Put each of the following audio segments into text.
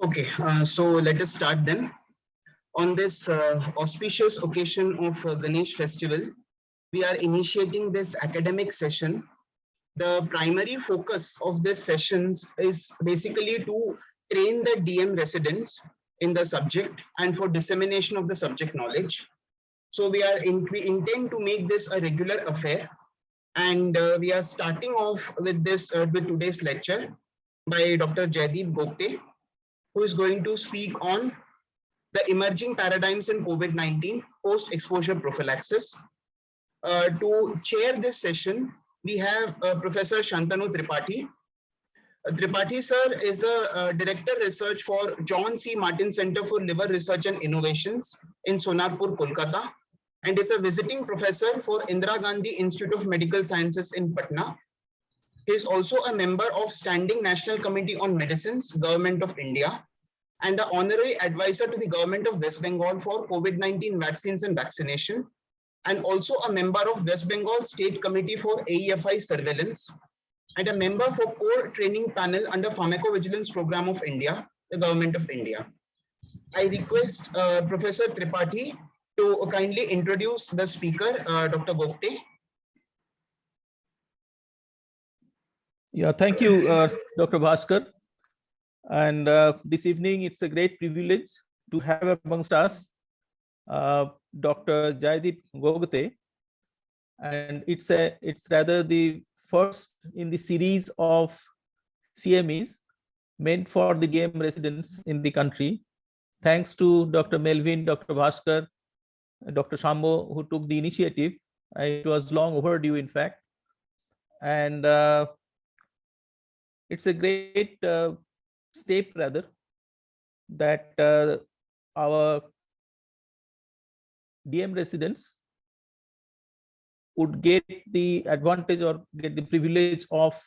Okay, so let us start then. On this auspicious occasion of Ganesh festival, we are initiating this academic session. The primary focus of this sessions is basically to train the DM residents in the subject and for dissemination of the subject knowledge. So we intend to make this a regular affair, and we are starting off with this with today's lecture by Dr. Jaideep Gokte, who is going to speak on the emerging paradigms in COVID-19 post-exposure prophylaxis. To chair this session, we have Professor Shantanu Tripathi. Tripathi sir is the Director Research for John C. Martin Center for Liver Research and Innovations in Sonarpur, Kolkata, and is a visiting professor for Indira Gandhi Institute of Medical Sciences in Patna. He is also a member of Standing National Committee on Medicines, Government of India, and the honorary advisor to the Government of West Bengal for COVID-19 vaccines and vaccination, and also a member of West Bengal State Committee for AEFI surveillance, and a member for core training panel under Pharmacovigilance Program of India, the Government of India. I request Professor Tripathi to kindly introduce the speaker, Dr. Gokte. Yeah, thank you, Dr. Bhaskar. And this evening, it's a great privilege to have amongst us Dr. Jaideep Gokte, and it's rather the first in the series of CMEs meant for the DM residents in the country. Thanks to Dr. Melvin, Dr. Bhaskar, Dr. Shambo, who took the initiative. It was long overdue, in fact. And it's a great step, rather, that our DM residents would get the advantage or get the privilege of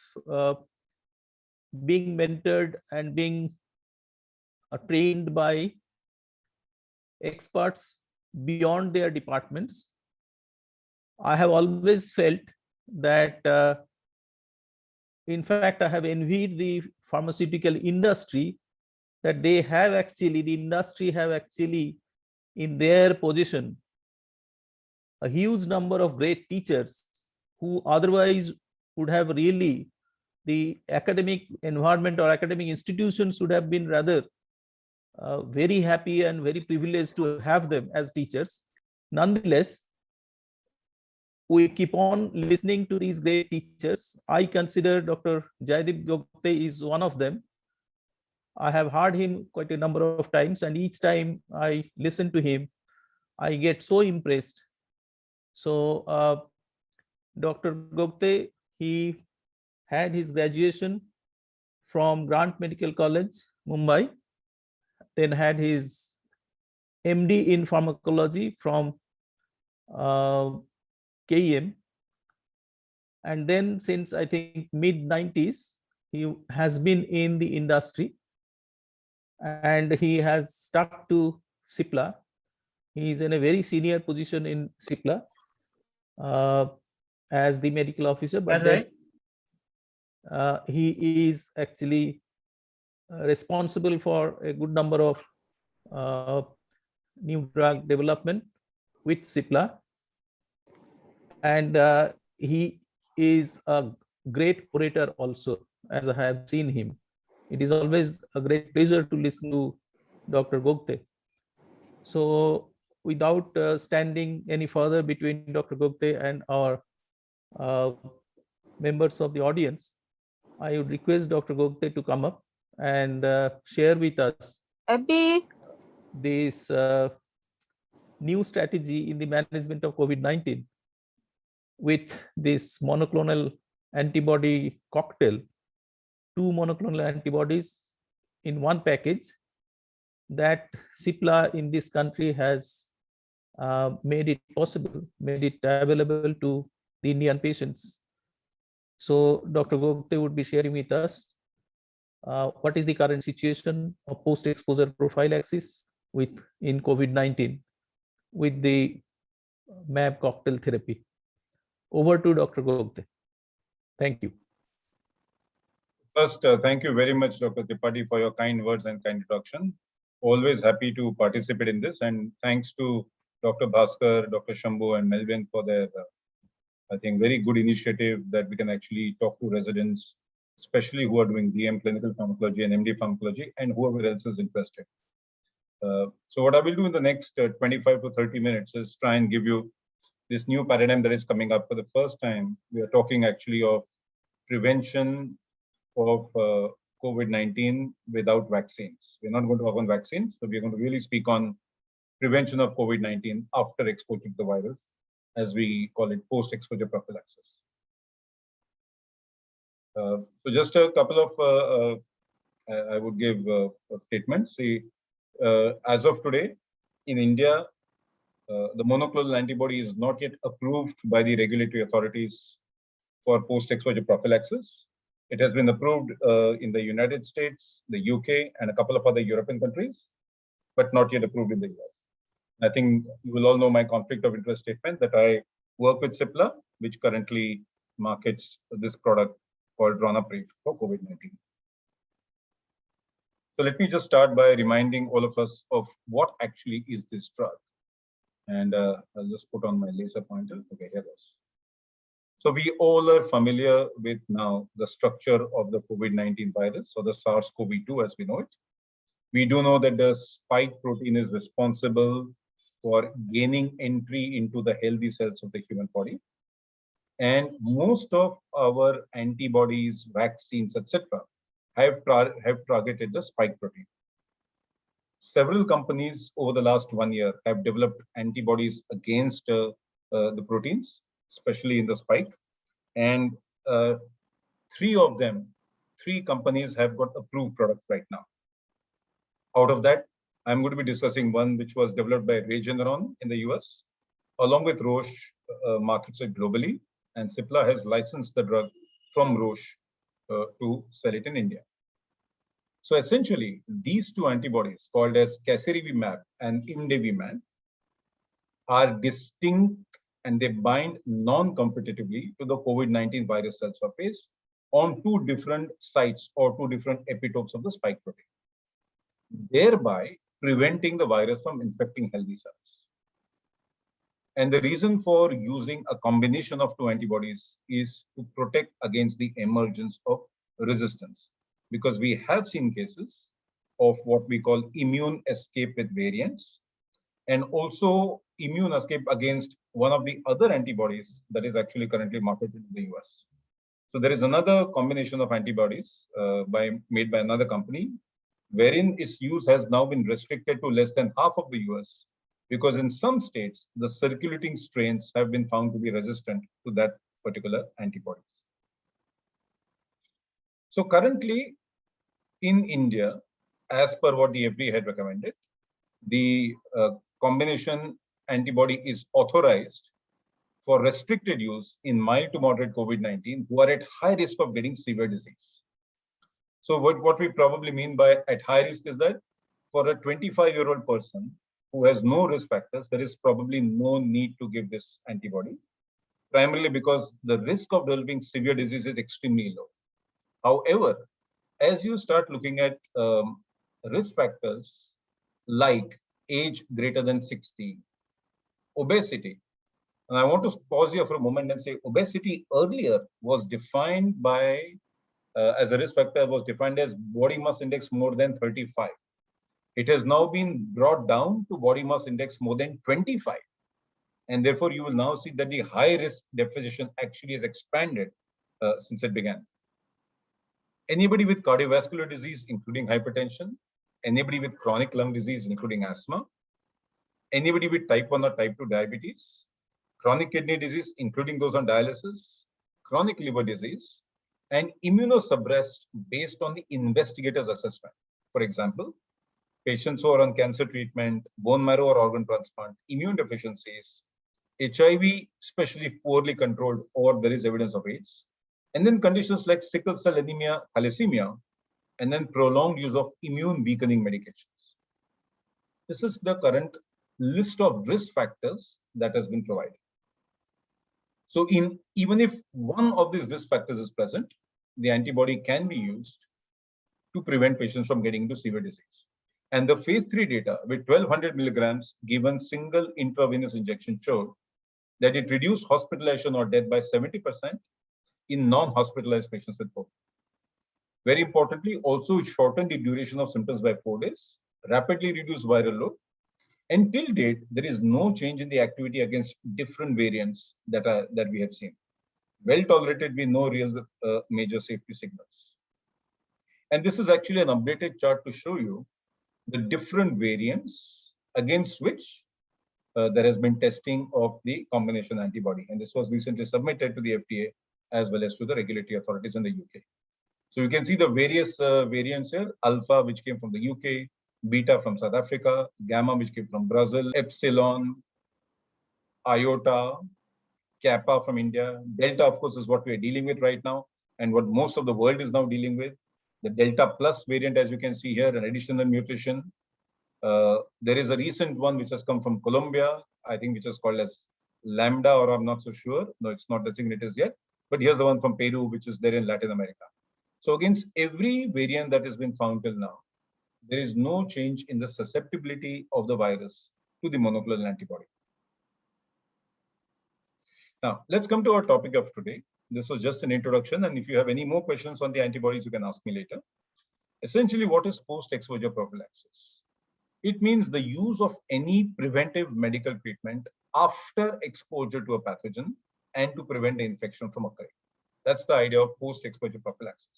being mentored and being trained by experts beyond their departments. I have always felt that, in fact, I have envied the pharmaceutical industry that they have actually, the industry have actually in their position a huge number of great teachers who otherwise would have really, the academic environment or academic institutions would have been rather very happy and very privileged to have them as teachers. Nonetheless, we keep on listening to these great teachers. I consider Dr. Jaideep Gokte is one of them. I have heard him quite a number of times, and each time I listen to him, I get so impressed. So Dr. Gokte, he had his graduation from Grant Medical College, Mumbai, then had his MD in pharmacology from KEM, and then since I think mid-90s, he has been in the industry and he has stuck to Cipla. He is in a very senior position in Cipla as the medical officer, but then he is actually responsible for a good number of new drug development with Cipla, and he is a great orator also, as I have seen him. It is always a great pleasure to listen to Dr. Gokte. So without standing any further between Dr. Gokte and our members of the audience, I would request Dr. Gokte to come up and share with us this new strategy in the management of COVID-19 with this monoclonal antibody cocktail, 2 monoclonal antibodies in one package that Cipla in this country has made it possible, made it available to the Indian patients. So Dr. Gokte would be sharing with us what is the current situation of post-exposure prophylaxis in COVID-19 with the MAB cocktail therapy. Over to Dr. Gokte. Thank you. First, thank you very much, Dr. Tripathi, for your kind words and kind introduction. Always happy to participate in this, and thanks to Dr. Bhaskar, Dr. Shambhu, and Melvin for their, I think, very good initiative that we can actually talk to residents, especially who are doing DM clinical pharmacology and MD pharmacology, and whoever else is interested. So what I will do in the next 25 to 30 minutes is try and give you this new paradigm that is coming up for the first time. We are talking actually of prevention of COVID-19 without vaccines. We're not going to talk on vaccines, but we're going to really speak on prevention of COVID-19 after exposure to the virus, as we call it, post-exposure prophylaxis. So just a couple of, I would give statements. See, as of today, in India, the monoclonal antibody is not yet approved by the regulatory authorities for post-exposure prophylaxis. It has been approved in the United States, the UK, and a couple of other European countries, but not yet approved in the US. I think you will all know my conflict of interest statement that I work with Cipla, which currently markets this product called Ronapreve for COVID-19. So let me just start by reminding all of us of what actually is this drug. And I'll just put on my laser pointer. Okay, here goes. So we all are familiar with now the structure of the COVID-19 virus, or the SARS-CoV-2 as we know it. We do know that the spike protein is responsible for gaining entry into the healthy cells of the human body. And most of our antibodies, vaccines, etc., have targeted the spike protein. Several companies over the last 1 year have developed antibodies against the proteins, especially in the spike. And three companies have got approved products right now. Out of that, I'm going to be discussing one which was developed by Regeneron in the US, along with Roche, markets it globally, and Cipla has licensed the drug from Roche to sell it in India. So essentially, these two antibodies called as Casirivimab and Imdevimab are distinct, and they bind non-competitively to the COVID-19 virus cell surface on two different sites or two different epitopes of the spike protein, thereby preventing the virus from infecting healthy cells. And the reason for using a combination of two antibodies is to protect against the emergence of resistance, because we have seen cases of what we call immune escape with variants, and also immune escape against one of the other antibodies that is actually currently marketed in the US. So there is another combination of antibodies made by another company, wherein its use has now been restricted to less than half of the US, because in some states, the circulating strains have been found to be resistant to that particular antibodies. So currently in India, as per what the FDA had recommended, the combination antibody is authorized for restricted use in mild to moderate COVID-19 who are at high risk of getting severe disease. So what we probably mean by at high risk is that for a 25-year-old person who has no risk factors, there is probably no need to give this antibody, primarily because the risk of developing severe disease is extremely low. However, as you start looking at risk factors like age greater than 60, obesity, and I want to pause here for a moment and say obesity earlier was defined by, as a risk factor, was defined as body mass index more than 35. It has now been brought down to body mass index more than 25. And therefore, you will now see that the high risk definition actually has expanded since it began. Anybody with cardiovascular disease, including hypertension, anybody with chronic lung disease, including asthma, anybody with type 1 or type 2 diabetes, chronic kidney disease, including those on dialysis, chronic liver disease, and immunosuppressed based on the investigator's assessment. For example, patients who are on cancer treatment, bone marrow or organ transplant, immune deficiencies, HIV, especially if poorly controlled or there is evidence of AIDS, and then conditions like sickle cell anemia, thalassemia, and then prolonged use of immune weakening medications. This is the current list of risk factors that has been provided. So even if one of these risk factors is present, the antibody can be used to prevent patients from getting into severe disease. And the phase 3 data with 1200 milligrams given single intravenous injection showed that it reduced hospitalization or death by 70% in non-hospitalized patients with COVID. Very importantly, also it shortened the duration of symptoms by 4 days, rapidly reduced viral load, and till date, there is no change in the activity against different variants that we have seen. Well tolerated with no real major safety signals. And this is actually an updated chart to show you the different variants against which there has been testing of the combination antibody. And this was recently submitted to the FDA as well as to the regulatory authorities in the UK. So you can see the various variants here: alpha, which came from the UK, beta from South Africa, gamma, which came from Brazil, epsilon, iota, kappa from India. Delta, of course, is what we're dealing with right now and what most of the world is now dealing with. The Delta plus variant, as you can see here, an additional mutation. There is a recent one which has come from Colombia, I think, which is called as Lambda, or I'm not so sure. No, it's not designated yet. But here's the one from Peru, which is there in Latin America. So against every variant that has been found till now, there is no change in the susceptibility of the virus to the monoclonal antibody. Now, let's come to our topic of today. This was just an introduction, and if you have any more questions on the antibodies, you can ask me later. Essentially, what is post-exposure prophylaxis? It means the use of any preventive medical treatment after exposure to a pathogen and to prevent the infection from occurring. That's the idea of post-exposure prophylaxis.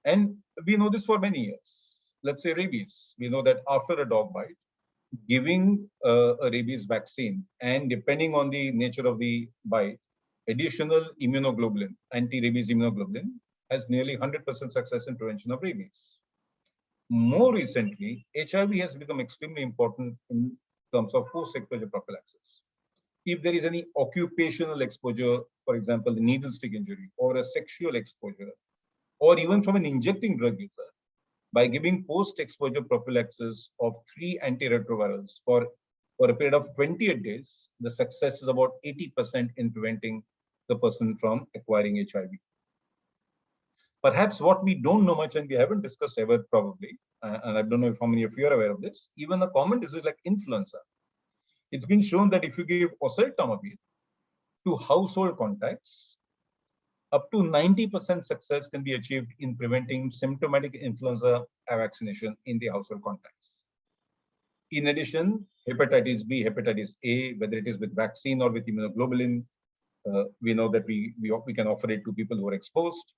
And we know this for many years. Let's say rabies. We know that after a dog bite, giving a rabies vaccine, and depending on the nature of the bite, additional immunoglobulin, anti-rabies immunoglobulin, has nearly 100% success in prevention of rabies. More recently, HIV has become extremely important in terms of post-exposure prophylaxis. If there is any occupational exposure, for example, a needle stick injury or a sexual exposure, or even from an injecting drug user, by giving post-exposure prophylaxis of 3 antiretrovirals for a period of 28 days, the success is about 80% in preventing the person from acquiring HIV. Perhaps what we don't know much and we haven't discussed ever probably, and I don't know if how many of you are aware of this, even a common disease like influenza. It's been shown that if you give oseltamivir to household contacts, up to 90% success can be achieved in preventing symptomatic influenza vaccination in the household contacts. In addition, hepatitis B, hepatitis A, whether it is with vaccine or with immunoglobulin, we know that we can offer it to people who are exposed,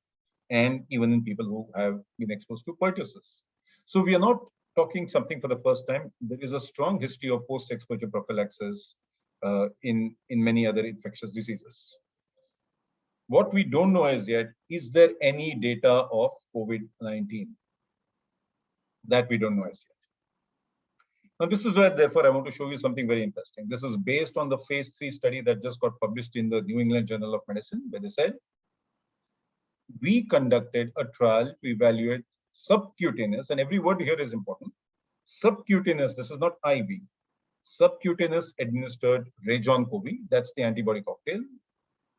and even in people who have been exposed to pertussis. So we are not talking something for the first time. There is a strong history of post-exposure prophylaxis in many other infectious diseases. What we don't know as yet, is there any data of COVID-19? That we don't know as yet. Now, this is where, therefore, I want to show you something very interesting. This is based on the phase 3 study that just got published in the New England Journal of Medicine, where they said, we conducted a trial to evaluate subcutaneous, and every word here is important, subcutaneous, this is not IV, subcutaneous administered Rajon-CoV, that's the antibody cocktail,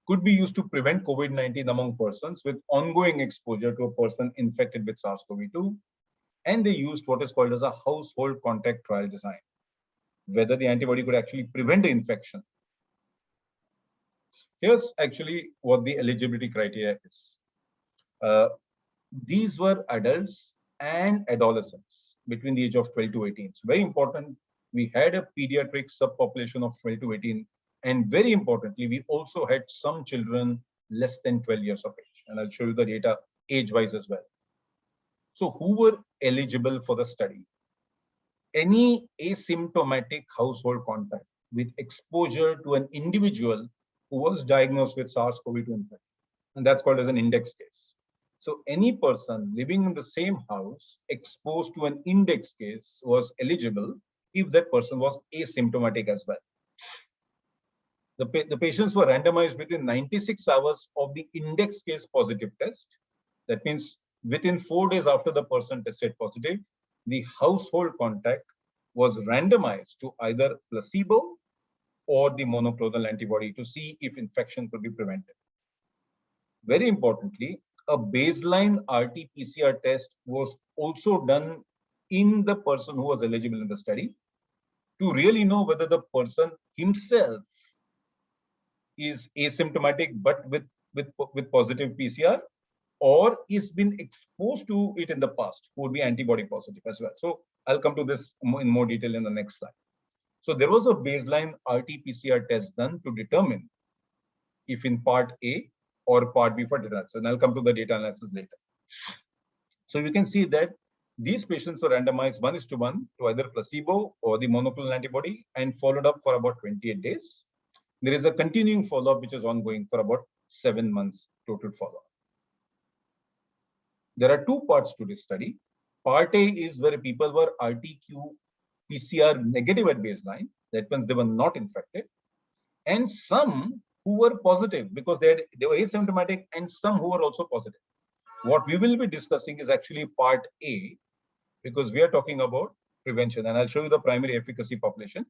could be used to prevent COVID-19 among persons with ongoing exposure to a person infected with SARS-CoV-2. And they used what is called as a household contact trial design, whether the antibody could actually prevent the infection. Here's actually what the eligibility criteria is. These were adults and adolescents between the age of 12 to 18. It's very important. We had a pediatric subpopulation of 12 to 18. And very importantly, we also had some children less than 12 years of age. And I'll show you the data age-wise as well. So who were eligible for the study? Any asymptomatic household contact with exposure to an individual who was diagnosed with SARS-CoV-2 infection. And that's called as an index case. So any person living in the same house exposed to an index case was eligible if that person was asymptomatic as well. The patients were randomized within 96 hours of the index case positive test. That means within 4 days after the person tested positive, the household contact was randomized to either placebo or the monoclonal antibody to see if infection could be prevented. Very importantly, a baseline RT-PCR test was also done in the person who was eligible in the study to really know whether the person himself is asymptomatic but with positive PCR, or is been exposed to it in the past, who would be antibody positive as well. So I'll come to this in more detail in the next slide. So there was a baseline RT-PCR test done to determine if in part A or part B for data analysis. And I'll come to the data analysis later. So you can see that these patients were randomized 1:1 to either placebo or the monoclonal antibody and followed up for about 28 days. There is a continuing follow-up which is ongoing for about 7 months total follow-up. There are two parts to this study. Part A is where people were RT-PCR negative at baseline. That means they were not infected. And some who were positive because they were asymptomatic, and some who were also positive. What we will be discussing is actually part A, because we are talking about prevention, and I'll show you the primary efficacy population.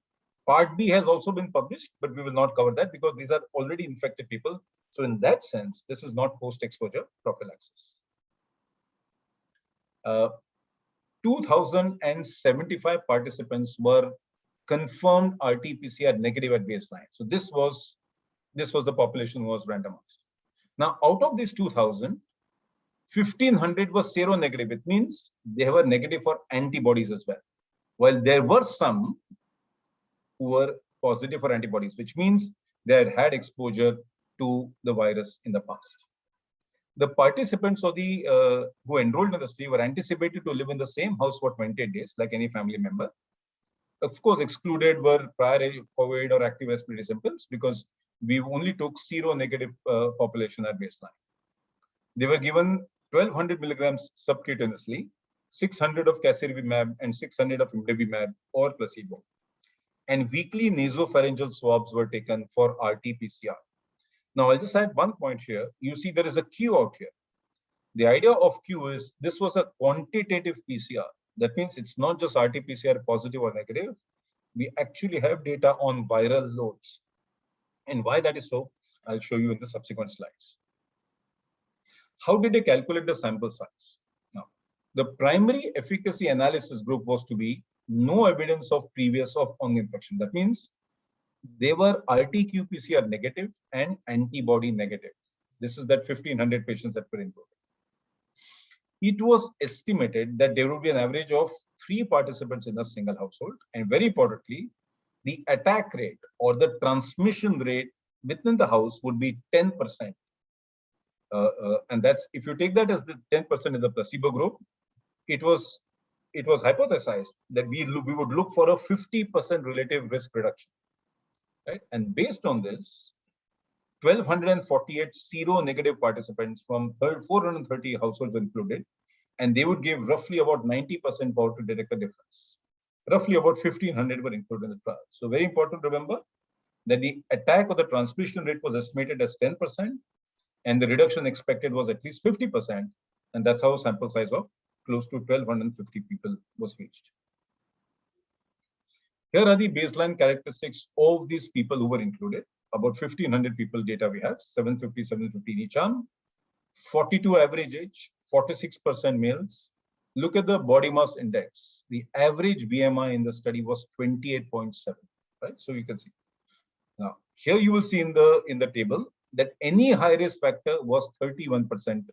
Part B has also been published, but we will not cover that because these are already infected people. So in that sense, this is not post-exposure prophylaxis. 2,075 participants were confirmed RT-PCR negative at baseline. So this was the population who was randomized. Now, out of these 2,000, 1,500 was seronegative. It means they were negative for antibodies as well. While there were some who were positive for antibodies, which means they had had exposure to the virus in the past. The participants or who enrolled in the study were anticipated to live in the same house for 28 days, like any family member. Of course, excluded were prior COVID or active respiratory symptoms because we only took seronegative population at baseline. They were given 1,200 milligrams subcutaneously, 600 of casirivimab and 600 of imdevimab or placebo. And weekly nasopharyngeal swabs were taken for RT-PCR. Now, I'll just add one point here. You see there is a Q out here. The idea of Q is this was a quantitative PCR. That means it's not just RT-PCR positive or negative. We actually have data on viral loads. And why that is so, I'll show you in the subsequent slides. How did they calculate the sample size? Now, the primary efficacy analysis group was to be no evidence of previous of on infection. That means they were RT-qPCR negative and antibody negative. This is that 1,500 patients that were included. It was estimated that there would be an average of 3 participants in a single household. And very importantly, the attack rate or the transmission rate within the house would be 10%. And that's, if you take that as the 10% in the placebo group, it was hypothesized that we would look for a 50% relative risk reduction. Right? And based on this, 1,248 seronegative participants from 430 households included, and they would give roughly about 90% power to detect the difference. Roughly about 1,500 were included in the trial. So very important to remember that the attack or the transmission rate was estimated as 10%, and the reduction expected was at least 50%, and that's how a sample size of close to 1,250 people was reached. Here are the baseline characteristics of these people who were included. About 1,500 people data we have, 750 in each arm, 42 average age, 46% males. Look at the body mass index. The average BMI in the study was 28.7, right? So you can see. Now, here you will see in the table that any high risk factor was 31%,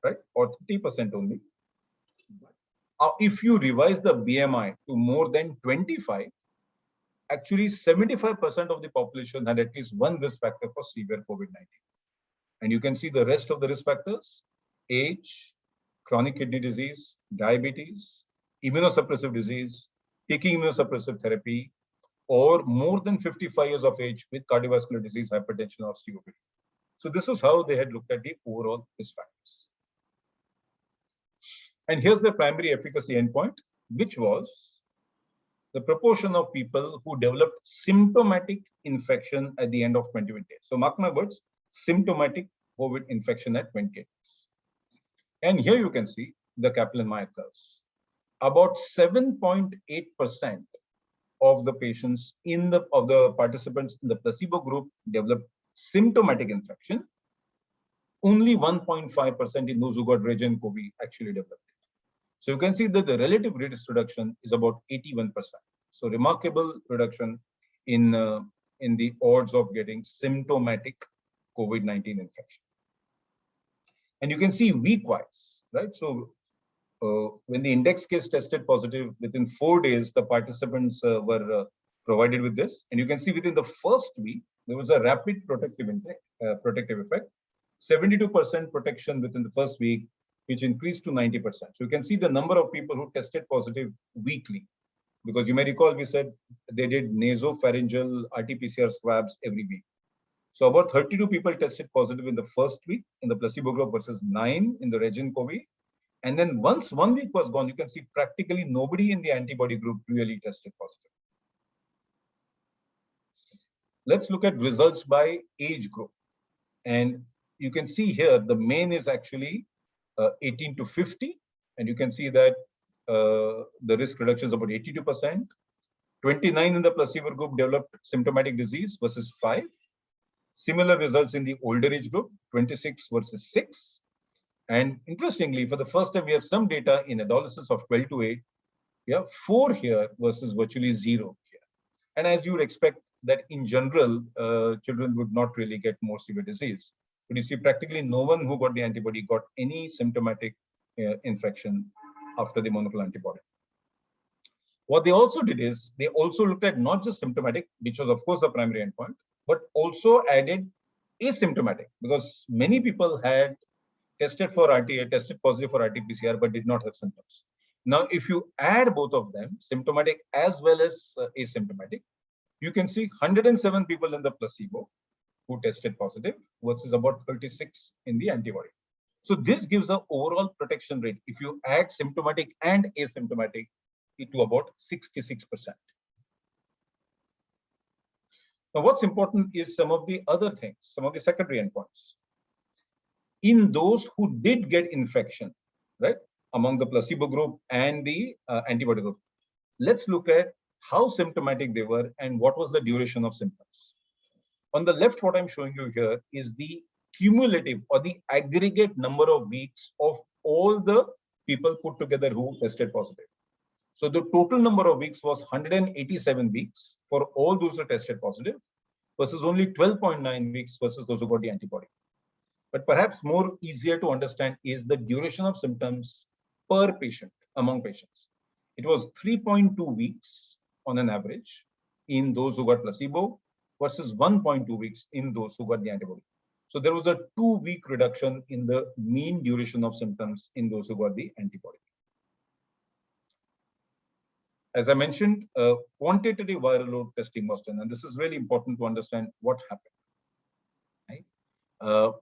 right? Or 30% only. If you revise the BMI to more than 25, actually 75% of the population had at least one risk factor for severe COVID-19. And you can see the rest of the risk factors: age, chronic kidney disease, diabetes, immunosuppressive disease, taking immunosuppressive therapy, or more than 55 years of age with cardiovascular disease, hypertension, or COPD. So this is how they had looked at the overall risk factors. And here's the primary efficacy endpoint, which was the proportion of people who developed symptomatic infection at the end of 28 days. So mark my words, symptomatic COVID infection at 28 days. And here you can see the Kaplan-Meier curves. About 7.8% of the patients of the participants in the placebo group developed symptomatic infection, only 1.5% in those who got Regin COVID actually developed it. So you can see that the relative risk reduction is about 81%. So remarkable reduction in the odds of getting symptomatic COVID-19 infection. And you can see week-wise, right? So when the index case tested positive, within 4 days, the participants were provided with this. And you can see within the first week, there was a rapid protective effect, 72% protection within the first week, which increased to 90%. So you can see the number of people who tested positive weekly, because you may recall we said they did nasopharyngeal RT-PCR swabs every week. So about 32 people tested positive in the first week in the placebo group versus 9 in the Regin COVID. And then once 1 week was gone, you can see practically nobody in the antibody group really tested positive. Let's look at results by age group. And you can see here, the main is actually 18 to 50. And you can see that the risk reduction is about 82%. 29 in the placebo group developed symptomatic disease versus 5. Similar results in the older age group, 26 versus 6. And interestingly, for the first time, we have some data in adolescents of 12 to 8. We have 4 here versus virtually 0 here. And as you would expect that in general, children would not really get more severe disease. But you see practically no one who got the antibody got any symptomatic infection after the monoclonal antibody. What they also did is they also looked at not just symptomatic, which was of course the primary endpoint, but also added asymptomatic, because many people had tested positive for RT-PCR, but did not have symptoms. Now, if you add both of them, symptomatic as well as asymptomatic, you can see 107 people in the placebo who tested positive versus about 36 in the antibody. So this gives an overall protection rate, if you add symptomatic and asymptomatic, to about 66%. Now, what's important is some of the other things, some of the secondary endpoints. In those who did get infection, right, among the placebo group and the antibody group, let's look at how symptomatic they were and what was the duration of symptoms. On the left, what I'm showing you here is the cumulative or the aggregate number of weeks of all the people put together who tested positive. So the total number of weeks was 187 weeks for all those who tested positive versus only 12.9 weeks versus those who got the antibody. But perhaps more easier to understand is the duration of symptoms per patient among patients. It was 3.2 weeks on an average in those who got placebo versus 1.2 weeks in those who got the antibody. So there was a 2-week reduction in the mean duration of symptoms in those who got the antibody. As I mentioned, quantitative viral load testing was done, and this is really important to understand what happened. Right?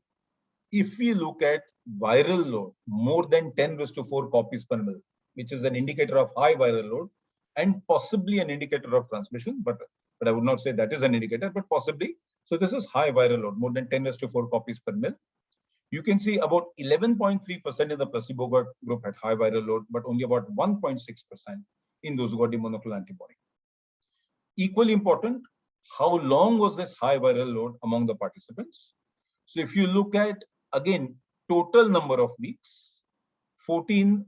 If we look at viral load, more than 10⁴ copies per ml, which is an indicator of high viral load and possibly an indicator of transmission, but I would not say that is an indicator, but possibly. So this is high viral load, more than 10⁴ copies per ml. You can see about 11.3% in the placebo group had high viral load, but only about 1.6% in those who got the monoclonal antibody. Equally important, how long was this high viral load among the participants? So if you look at, again, total number of weeks, 14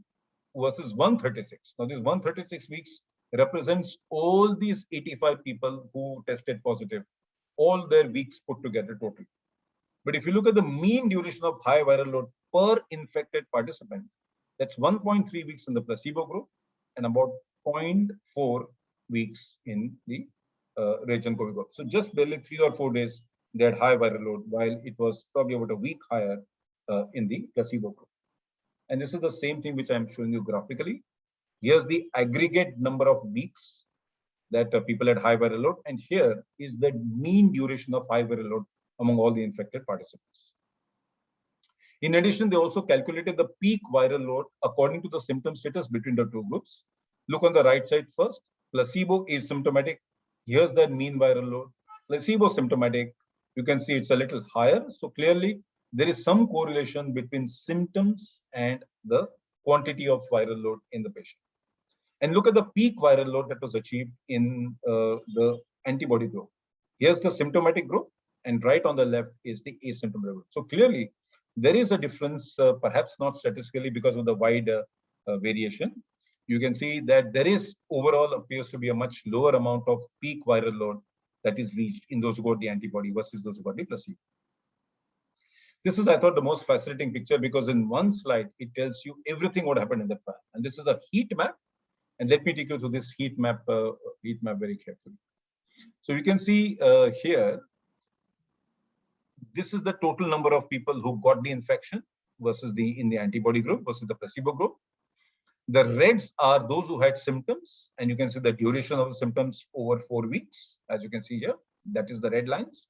versus 136. Now this 136 weeks represents all these 85 people who tested positive, all their weeks put together total. But if you look at the mean duration of high viral load per infected participant, that's 1.3 weeks in the placebo group and about 0.4 weeks in the Regin COVID group. So just barely 3 or 4 days they had high viral load, while it was probably about a week higher in the placebo group. And this is the same thing which I'm showing you graphically. Here's the aggregate number of weeks that people had high viral load, and here is the mean duration of high viral load among all the infected participants. In addition, they also calculated the peak viral load according to the symptom status between the two groups. Look on the right side first. Placebo is symptomatic. Here's that mean viral load. Placebo symptomatic. You can see it's a little higher. So clearly, there is some correlation between symptoms and the quantity of viral load in the patient. And look at the peak viral load that was achieved in the antibody group. Here's the symptomatic group, and right on the left is the asymptomatic group. So clearly, there is a difference, perhaps not statistically because of the wide variation. You can see that there is overall appears to be a much lower amount of peak viral load that is reached in those who got the antibody versus those who got the placebo. This is, I thought, the most fascinating picture because in one slide, it tells you everything what happened in the trial. And this is a heat map. And let me take you through this heat map very carefully. So you can see here, this is the total number of people who got the infection versus in the antibody group versus the placebo group. The reds are those who had symptoms, and you can see the duration of the symptoms over 4 weeks, as you can see here. That is the red lines.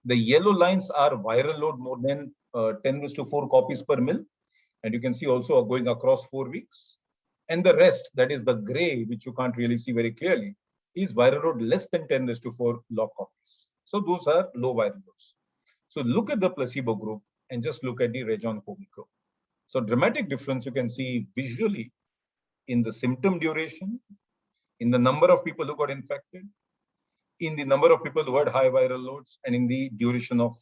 The yellow lines are viral load more than 10⁴ copies per mil, and you can see also going across 4 weeks. And the rest, that is the gray, which you can't really see very clearly, is viral load less than 10⁴ log copies. So those are low viral loads. So look at the placebo group and just look at the Rajon-Covid group. So dramatic difference you can see visually in the symptom duration, in the number of people who got infected, in the number of people who had high viral loads, and in the duration of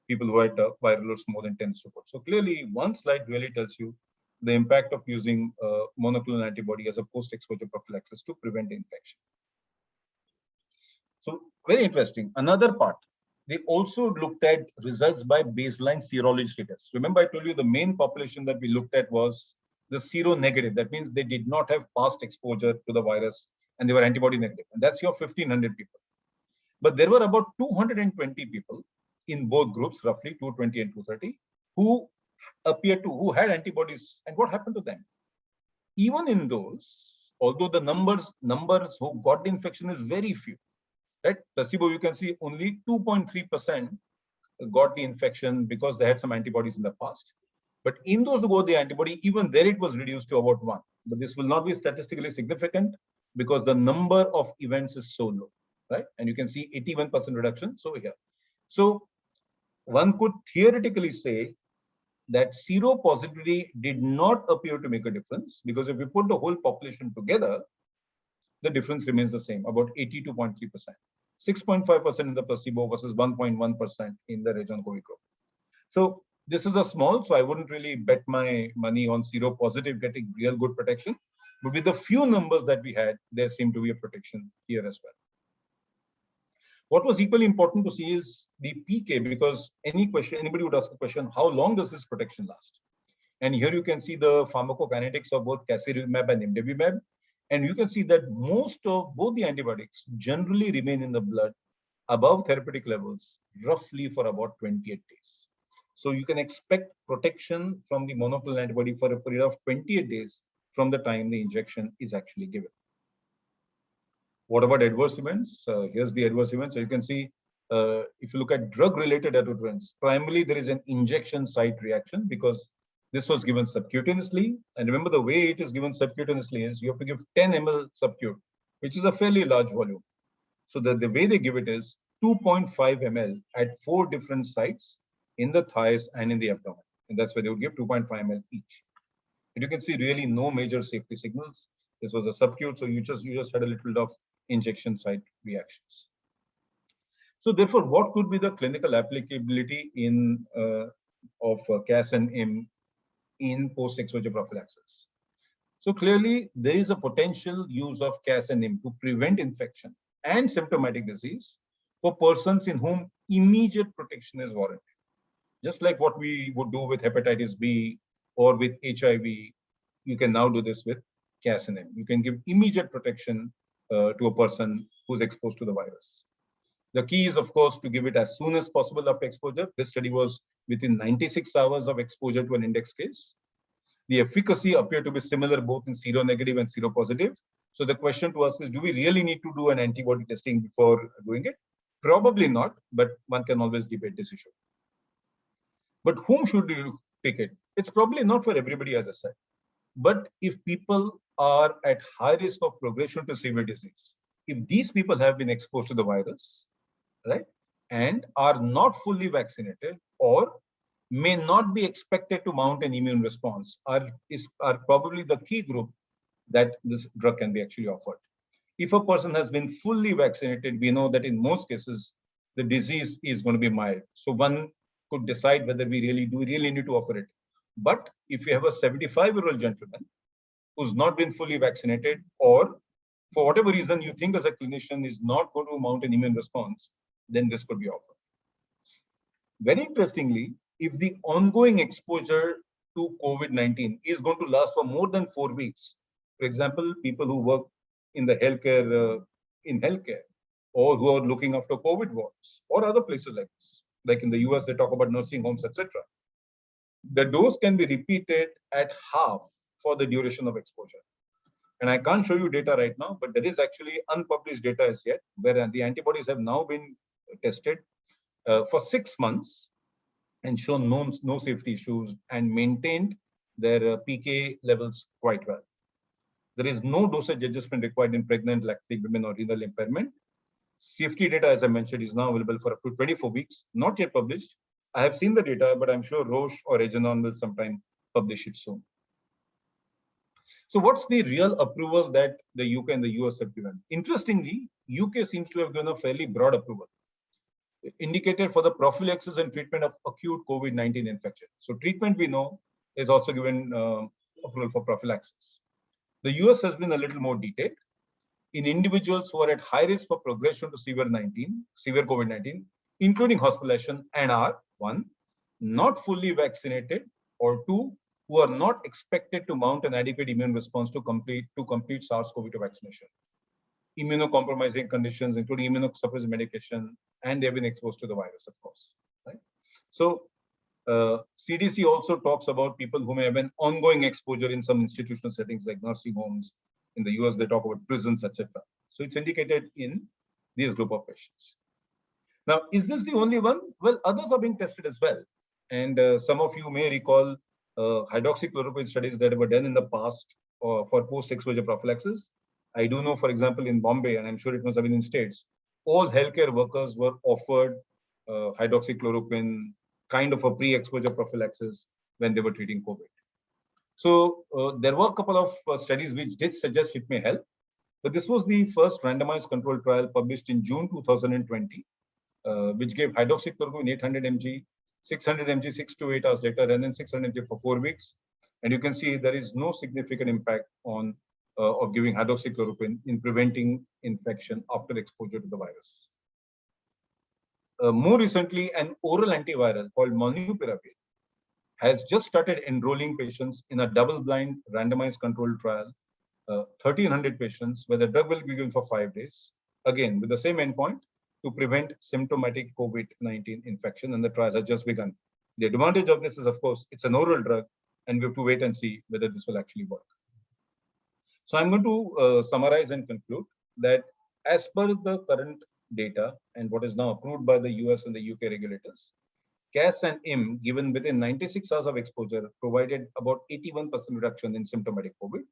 people who had viral loads more than 10 support. So clearly, one slide really tells you the impact of using monoclonal antibody as a post-exposure prophylaxis to prevent infection. So very interesting. Another part, they also looked at results by baseline serology status. Remember, I told you the main population that we looked at was the seronegative. That means they did not have past exposure to the virus and they were antibody negative. And that's your 1,500 people. But there were about 220 people in both groups, roughly 220 and 230, who who had antibodies. And what happened to them? Even in those, although the numbers who got the infection is very few, right? Placebo, you can see only 2.3% got the infection because they had some antibodies in the past. But in those who got the antibody, even there it was reduced to about 1. But this will not be statistically significant because the number of events is so low, right? And you can see 81% reduction. So here, so one could theoretically say that seropositivity did not appear to make a difference because if we put the whole population together, the difference remains the same, about 82.3%, 6.5% in the placebo versus 1.1% in the Rajon-Covid group. So this is a small, so I wouldn't really bet my money on seropositive getting real good protection. But with the few numbers that we had, there seemed to be a protection here as well. What was equally important to see is the PK, because anybody would ask a question, how long does this protection last? And here you can see the pharmacokinetics of both casirivimab and imdevimab. And you can see that most of both the antibiotics generally remain in the blood above therapeutic levels, roughly for about 28 days. So you can expect protection from the monoclonal antibody for a period of 28 days from the time the injection is actually given. What about adverse events? Here's the adverse events. So you can see, if you look at drug-related adverse events, primarily there is an injection site reaction because this was given subcutaneously. And remember, the way it is given subcutaneously is you have to give 10 ml subcut, which is a fairly large volume. So the way they give it is 2.5 ml at 4 different sites in the thighs and in the abdomen. And that's where they would give 2.5 ml each. And you can see really no major safety signals. This was a subcut, so you just had a little bit of injection site reactions. So therefore, what could be the clinical applicability of CAS and IM in post-exposure prophylaxis? So clearly, there is a potential use of CAS and IM to prevent infection and symptomatic disease for persons in whom immediate protection is warranted. Just like what we would do with hepatitis B or with HIV, you can now do this with CAS and IM. You can give immediate protection to a person who's exposed to the virus. The key is, of course, to give it as soon as possible after exposure. This study was within 96 hours of exposure to an index case. The efficacy appeared to be similar both in seronegative and seropositive. So the question to us is, do we really need to do an antibody testing before doing it? Probably not, but one can always debate this issue. But whom should you pick it? It's probably not for everybody, as I said. But if people are at high risk of progression to severe disease, if these people have been exposed to the virus, right, and are not fully vaccinated or may not be expected to mount an immune response, are probably the key group that this drug can be actually offered. If a person has been fully vaccinated, we know that in most cases, the disease is going to be mild. So one could decide whether we really need to offer it. But if you have a 75-year-old gentleman who's not been fully vaccinated, or for whatever reason you think as a clinician is not going to mount an immune response, then this could be offered. Very interestingly, if the ongoing exposure to COVID-19 is going to last for more than 4 weeks, for example, people who work in the healthcare, or who are looking after COVID wards, or other places like this, like in the US, they talk about nursing homes, etc. The dose can be repeated at half for the duration of exposure. And I can't show you data right now, but there is actually unpublished data as yet, where the antibodies have now been tested for 6 months and shown no safety issues and maintained their PK levels quite well. There is no dosage adjustment required in pregnant, lactating women or renal impairment. Safety data, as I mentioned, is now available for up to 24 weeks, not yet published. I have seen the data, but I'm sure Roche or Regeneron will sometime publish it soon. So what's the real approval that the UK and the US have given? Interestingly, UK seems to have given a fairly broad approval, indicated for the prophylaxis and treatment of acute COVID-19 infection. So treatment, we know, is also given approval for prophylaxis. The US has been a little more detailed. In individuals who are at high risk for progression to severe COVID-19, including hospitalization, and are 1, not fully vaccinated, or 2, who are not expected to mount an adequate immune response to complete SARS-CoV-2 vaccination. Immunocompromising conditions, including immunosuppressive medication, and they've been exposed to the virus, of course. Right? So CDC also talks about people who may have an ongoing exposure in some institutional settings like nursing homes. In the US, they talk about prisons, etc. So it's indicated in this group of patients. Now, is this the only one? Well, others are being tested as well. And some of you may recall hydroxychloroquine studies that were done in the past for post-exposure prophylaxis. I do know, for example, in Bombay, and I'm sure it must have been in states, all healthcare workers were offered hydroxychloroquine, kind of a pre-exposure prophylaxis when they were treating COVID. So there were a couple of studies which did suggest it may help, but this was the first randomized controlled trial published in June 2020, which gave hydroxychloroquine 800 mg, 600 mg 6 to 8 hours later, and then 600 mg for 4 weeks. And you can see there is no significant impact on of giving hydroxychloroquine in preventing infection after exposure to the virus. More recently, an oral antiviral called molnupiravir has just started enrolling patients in a double-blind randomized controlled trial, 1,300 patients, where the drug will be given for 5 days, again with the same endpoint, to prevent symptomatic COVID-19 infection, and the trial has just begun. The advantage of this is, of course, it's an oral drug, and we have to wait and see whether this will actually work. So I'm going to summarize and conclude that as per the current data and what is now approved by the US and the UK regulators, CAS and IM given within 96 hours of exposure provided about 81% reduction in symptomatic COVID.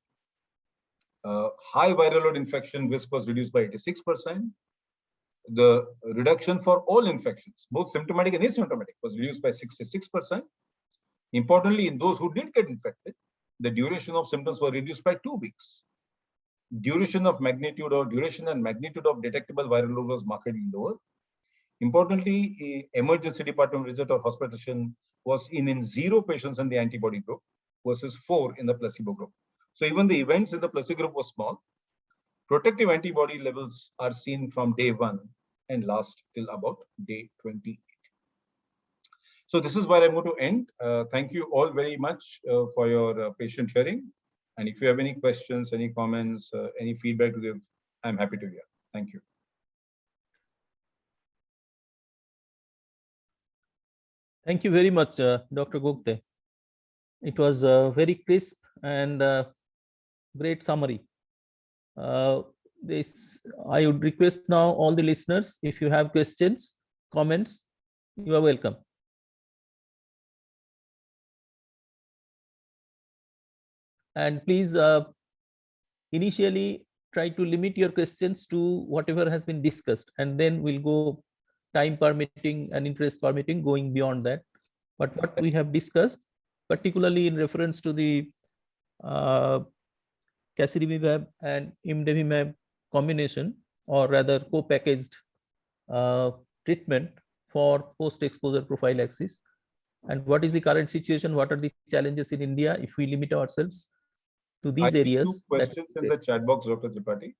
High viral load infection risk was reduced by 86%. The reduction for all infections, both symptomatic and asymptomatic, was reduced by 66%. Importantly, in those who did get infected, the duration of symptoms were reduced by 2 weeks. Duration and magnitude of detectable viral load was markedly lower. Importantly, emergency department visit or hospitalization was in 0 patients in the antibody group versus 4 in the placebo group. So even the events in the placebo group were small. Protective antibody levels are seen from day 1 and last till about day 28. So this is where I'm going to end. Thank you all very much for your patient hearing. And if you have any questions, any comments, any feedback to give, I'm happy to hear. Thank you. Thank you very much, Dr. Gogte. It was a very crisp and great summary. I would request now all the listeners, if you have questions, comments, you are welcome. And please initially try to limit your questions to whatever has been discussed, and then we'll go, time permitting and interest permitting, going beyond that. But what we have discussed, particularly in reference to the casirivimab and imdevimab combination, or rather co-packaged treatment for post-exposure prophylaxis, And what is the current situation? What are the challenges in India if we limit ourselves to I these see two areas? questions in the chat box, Dr. Tripathi.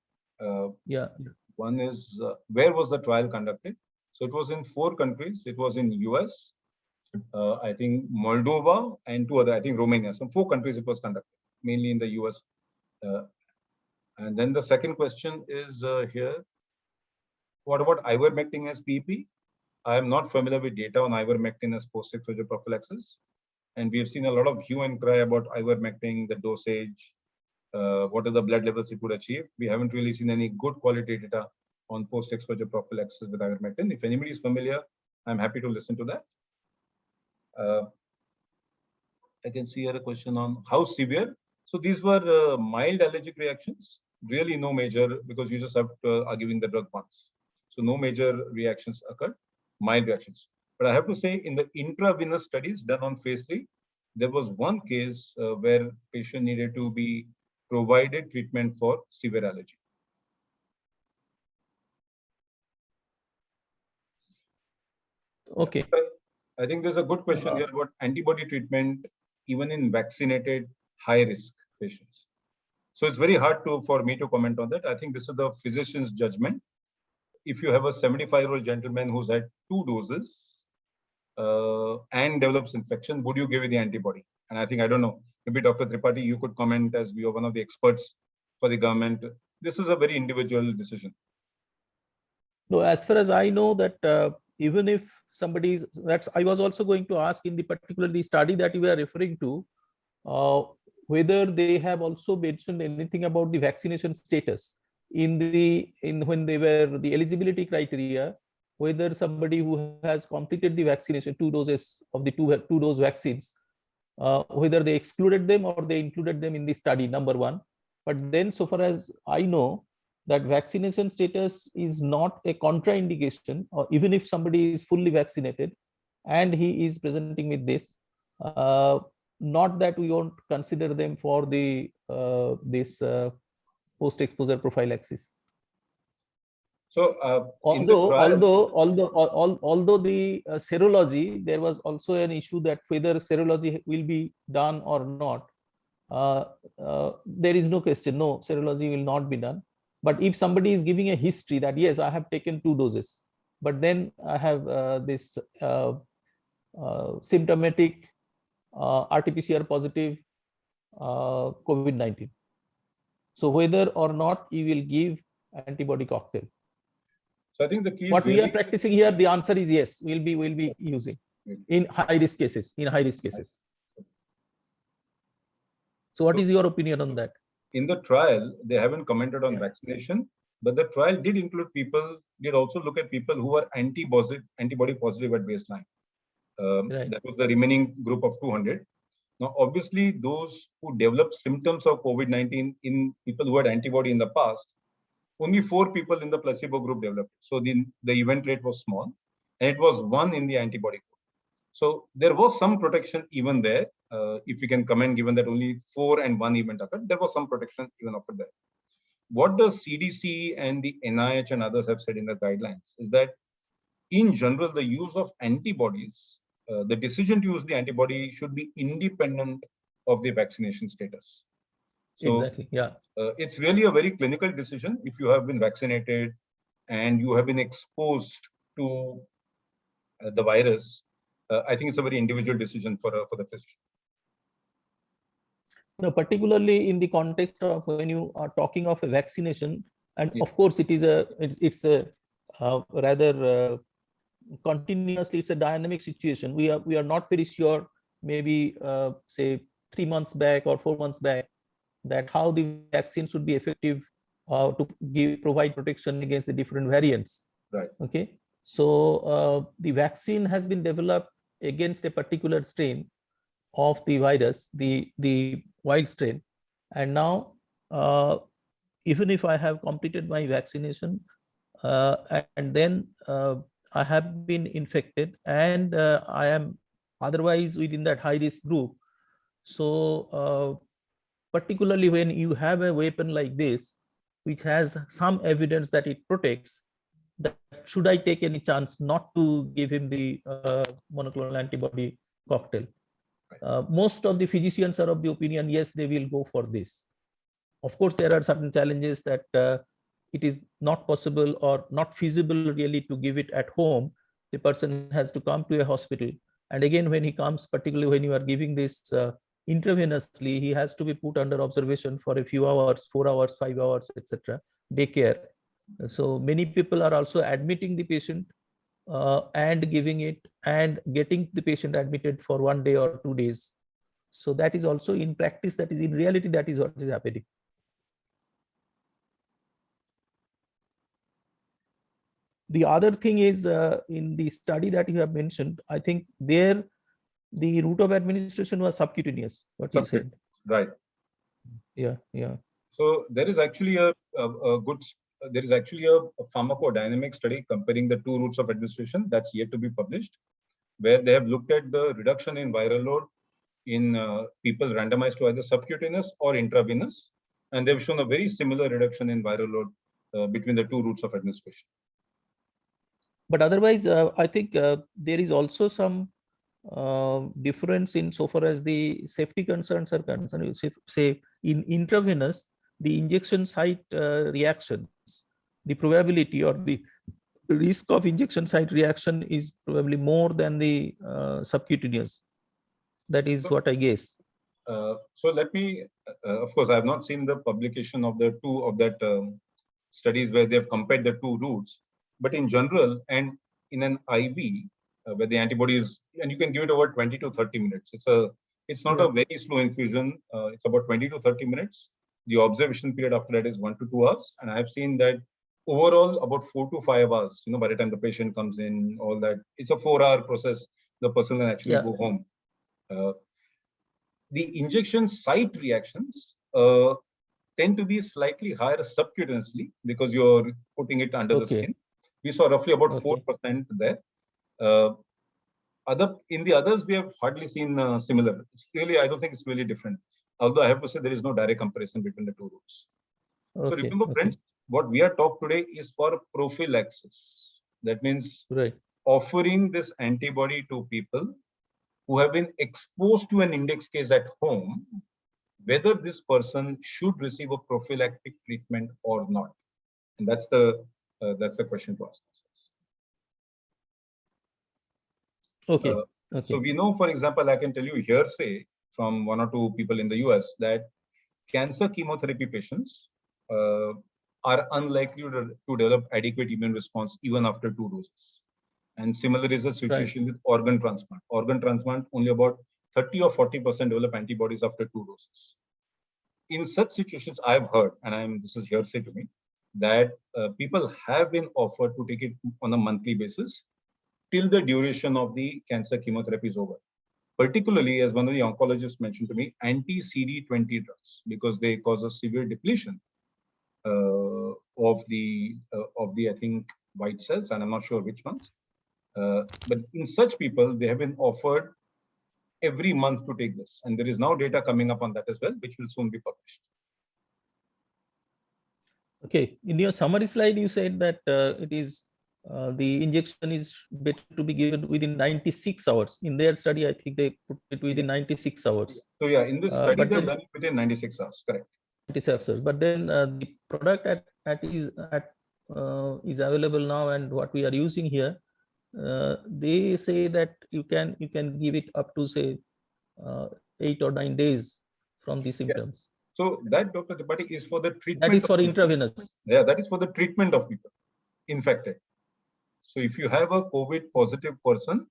Yeah. One is, where was the trial conducted? So it was in 4 countries. It was in US, I think Moldova, and 2 other, I think Romania. Some 4 countries it was conducted, mainly in the US. And then the second question is here, what about ivermectin as PEP? I am not familiar with data on ivermectin as post-exposure prophylaxis. And we have seen a lot of hue and cry about ivermectin, the dosage, what are the blood levels it would achieve. We haven't really seen any good quality data on post-exposure prophylaxis with ivermectin. If anybody is familiar, I'm happy to listen to that. I can see here a question on how severe. So these were mild allergic reactions, really no major, because you just have to are giving the drug once. So no major reactions occurred, mild reactions. But I have to say, in the intravenous studies done on phase 3, there was one case where patient needed to be provided treatment for severe allergy. Okay. I think there's a good question here about antibody treatment, even in vaccinated high-risk patients. So it's very hard for me to comment on that. I think this is the physician's judgment. If you have a 75-year-old gentleman who's had 2 doses and develops infection, would you give the antibody? And I think, I don't know, maybe Dr. Tripathi, you could comment as we are one of the experts for the government. This is a very individual decision. No, as far as I know that even if somebody's, I was also going to ask in the particular the study that you were referring to, whether they have also mentioned anything about the vaccination status when they were the eligibility criteria, whether somebody who has completed the vaccination, 2 doses of the two dose vaccines, whether they excluded them or they included them in the study, number one. But then so far as I know, that vaccination status is not a contraindication, or even if somebody is fully vaccinated and he is presenting with this, not that we won't consider them for the this post-exposure prophylaxis. So although the serology, there was also an issue that whether serology will be done or not. There is no question, no, serology will not be done. But if somebody is giving a history that yes, I have taken 2 doses, but then I have this symptomatic RT-PCR positive COVID-19. So whether or not you will give antibody cocktail. So I think the key what we are practicing here, the answer is yes, we'll be using in high risk cases. So what is your opinion on that? In the trial, they haven't commented on vaccination, but the trial did include people, did also look at people who were antibody positive at baseline. That was the remaining group of 200. Now, obviously, those who developed symptoms of COVID-19 in people who had antibody in the past, only 4 people in the placebo group developed. So the event rate was small, and it was 1 in the antibody group. So there was some protection even there. If we can comment, given that only 4 and 1 event occurred, there was some protection even offered there. What the CDC and the NIH and others have said in the guidelines is that in general, the use of antibodies, the decision to use the antibody should be independent of the vaccination status. So exactly, yeah. It's really a very clinical decision. If you have been vaccinated and you have been exposed to the virus, I think it's a very individual decision for the physician. No, particularly in the context of when you are talking of a vaccination, and of course it's a rather continuously, it's a dynamic situation. We are not very sure, maybe say 3 months back or 4 months back, that how the vaccine should be effective to provide protection against the different variants. Right. Okay. So the vaccine has been developed against a particular strain of the virus, the wild strain, and now even if I have completed my vaccination and then I have been infected and I am otherwise within that high risk group, so particularly when you have a weapon like this which has some evidence that it protects, that should I take any chance not to give him the monoclonal antibody cocktail. Most of the physicians are of the opinion, yes, they will go for this. Of course, there are certain challenges that it is not possible or not feasible really to give it at home. The person has to come to a hospital. And again, when he comes, particularly when you are giving this intravenously, he has to be put under observation for a few hours, 4 hours, 5 hours, etc. Daycare. So many people are also admitting the patient and giving it and getting the patient admitted for 1 day or 2 days. So that is also in practice, that is in reality, that is what is happening. The other thing is in the study that you have mentioned, I think there the route of administration was subcutaneous, what you said. Right. Yeah, yeah. So there is actually a pharmacodynamic study comparing the two routes of administration that's yet to be published, where they have looked at the reduction in viral load in people randomized to either subcutaneous or intravenous, and they've shown a very similar reduction in viral load between the two routes of administration. But otherwise, I think there is also some difference in so far as the safety concerns are concerned. Say in intravenous, the injection site reactions, the probability or the risk of injection site reaction is probably more than the subcutaneous. That is what I guess. So let me, of course, I have not seen the publication of the two of that studies where they have compared the two routes, but in general and in an IV where the antibody is, and you can give it over 20 to 30 minutes. It's not a very slow infusion. It's about 20 to 30 minutes. The observation period after that is 1 to 2 hours. And I have seen that overall about 4 to 5 hours, by the time the patient comes in, all that, it's a 4-hour process. The person can actually go home. The injection site reactions tend to be slightly higher subcutaneously because you're putting it under the skin. We saw roughly about 4% there. In the others, we have hardly seen similar. It's really, I don't think it's really different. Although I have to say there is no direct comparison between the two routes. So remember, friends, what we are talking today is for prophylaxis. That means offering this antibody to people who have been exposed to an index case at home, whether this person should receive a prophylactic treatment or not. And that's the question to ask ourselves. So we know, for example, I can tell you hearsay from 1 or 2 people in the US that cancer chemotherapy patients are unlikely to develop adequate immune response even after 2 doses. And similar is the situation with organ transplant. Organ transplant, only about 30 or 40% develop antibodies after 2 doses. In such situations, I've heard, and this is hearsay to me, that people have been offered to take it on a monthly basis till the duration of the cancer chemotherapy is over. Particularly, as one of the oncologists mentioned to me, anti-CD20 drugs, because they cause a severe depletion of the I think white cells, and I'm not sure which ones. But in such people, they have been offered every month to take this, and there is now data coming up on that as well, which will soon be published. Okay, in your summary slide, you said that it is the injection is better to be given within 96 hours. In their study, I think they put it within 96 hours. So yeah, in this study, they've done it within 96 hours, correct. 96 hours. But then the product is available now, and what we are using here, they say that you can give it up to say 8 or 9 days from the symptoms. So that, Dr. Tripathi, is for the treatment. That is for intravenous. Yeah, that is for the treatment of people infected. So if you have a COVID positive person,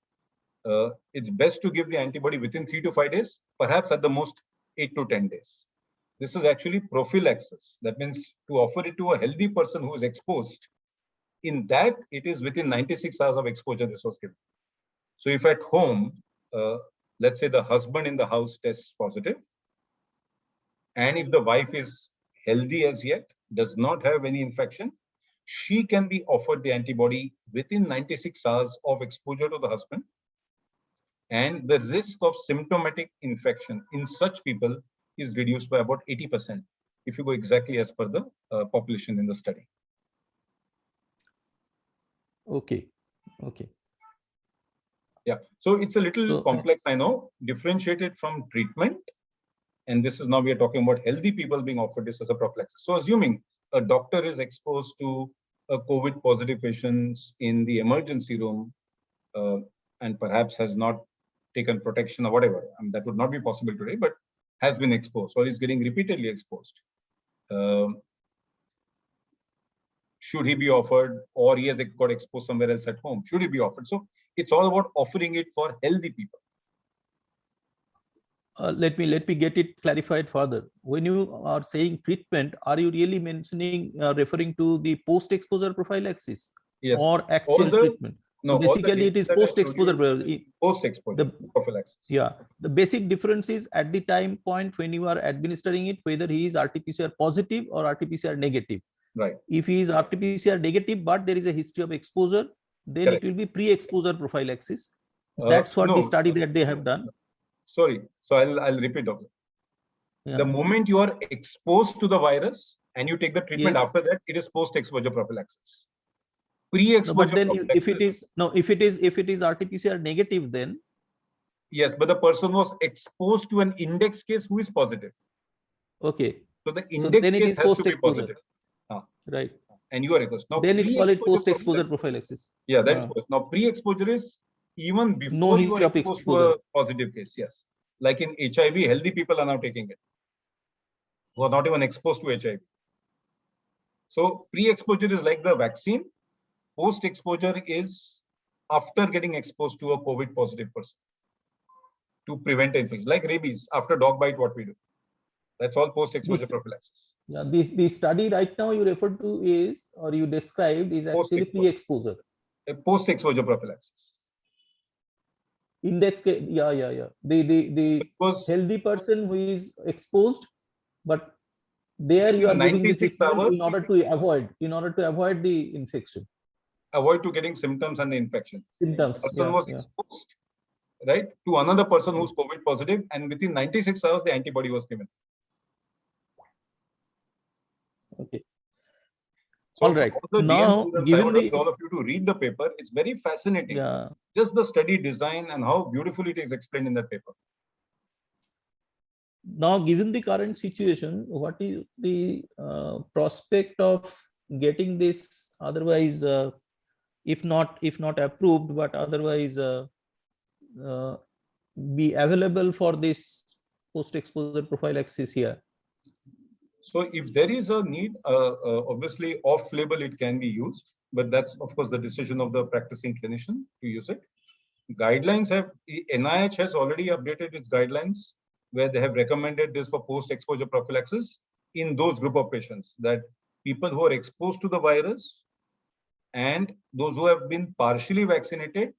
it's best to give the antibody within 3 to 5 days, perhaps at the most 8 to 10 days. This is actually prophylaxis. That means to offer it to a healthy person who is exposed. In that, it is within 96 hours of exposure this was given. So if at home, let's say the husband in the house tests positive, and if the wife is healthy as yet, does not have any infection, she can be offered the antibody within 96 hours of exposure to the husband. And the risk of symptomatic infection in such people is reduced by about 80% if you go exactly as per the population in the study. Okay. Yeah. So it's a little So- complex, I know, differentiated from treatment. And this is now we are talking about healthy people being offered this as a prophylaxis. So assuming a doctor is exposed to a COVID positive patients in the emergency room and perhaps has not taken protection or whatever, I mean, that would not be possible today, but has been exposed or is getting repeatedly exposed. Should he be offered, or he has got exposed somewhere else at home? Should he be offered? So it's all about offering it for healthy people. let me get it clarified further. When you are saying treatment, are you really mentioning referring to the post-exposure prophylaxis Yes. or actual the- treatment? No, So all the basically, it data is that I showed post-exposure. you, post-exposure prophylaxis. Yeah, the basic difference is at the time point when you are administering it, whether he is RT-PCR positive or RT-PCR negative. Right. If he is RT-PCR negative, but there is a history of exposure, then Correct. it will be pre-exposure prophylaxis. That's what the No. study that they have done. Sorry. So I'll repeat, doctor. Yeah. The moment you are exposed to the virus and you take the treatment Yes. after that, it is post-exposure prophylaxis. No, Pre-exposure but then prophylaxis. if it is RT-PCR negative, then Yes, but the person was exposed to an index case who is positive. okay. So the So index then it case is has to be post-exposure. positive. Right. And you are exposed. Now, Then it call it post-exposure prophylaxis. prophylaxis. Yeah, that's now pre-exposure is even before you history are of exposed to exposure. a positive case. Yes, like in HIV, healthy people are now taking it who are not even exposed to HIV. So pre-exposure is like the vaccine. Post-exposure is after getting exposed to a COVID positive person to prevent infection, like rabies. After dog bite, what we do? That's all post-exposure prophylaxis. Yeah, the study right now you referred to is, or you described, is actually pre-exposure. A post-exposure prophylaxis. Index, yeah. The healthy person who is exposed, but there you are giving the treatment in order to avoid the infection. Avoid to getting symptoms and the infection. Symptoms. Person was exposed, right, to another person who's COVID positive, and within 96 hours the antibody was given. Okay. So all right. all the Now, students, given I would the all of you to read the paper. It's very fascinating. yeah. Just the study design and how beautifully it is explained in that paper. Now, given the current situation, what is the prospect of getting this otherwise, if not approved, but otherwise be available for this post-exposure prophylaxis here? So if there is a need, obviously off-label it can be used, but that's of course the decision of the practicing clinician to use it. Guidelines have, NIH has already updated its guidelines where they have recommended this for post-exposure prophylaxis in those group of patients, that people who are exposed to the virus and those who have been partially vaccinated,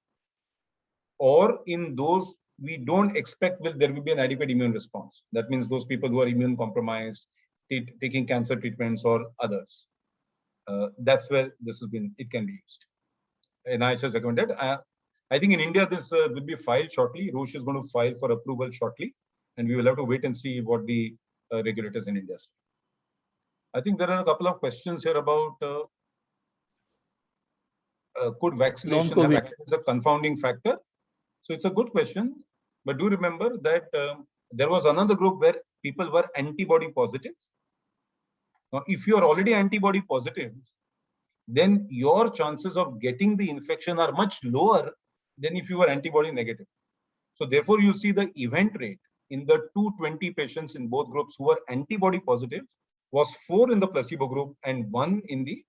or in those we don't expect there will be an adequate immune response. That means those people who are immune compromised, taking cancer treatments or others. That's where this has been, it can be used. NIH has recommended. I think in India, this will be filed shortly. Roche is going to file for approval shortly, and we will have to wait and see what the regulators in India say. I think there are a couple of questions here about could vaccination have acted as a confounding factor? So it's a good question, but do remember that there was another group where people were antibody positive. Now, if you are already antibody positive, then your chances of getting the infection are much lower than if you were antibody negative. So therefore, you'll see the event rate in the 220 patients in both groups who were antibody positive was 4 in the placebo group and 1 in the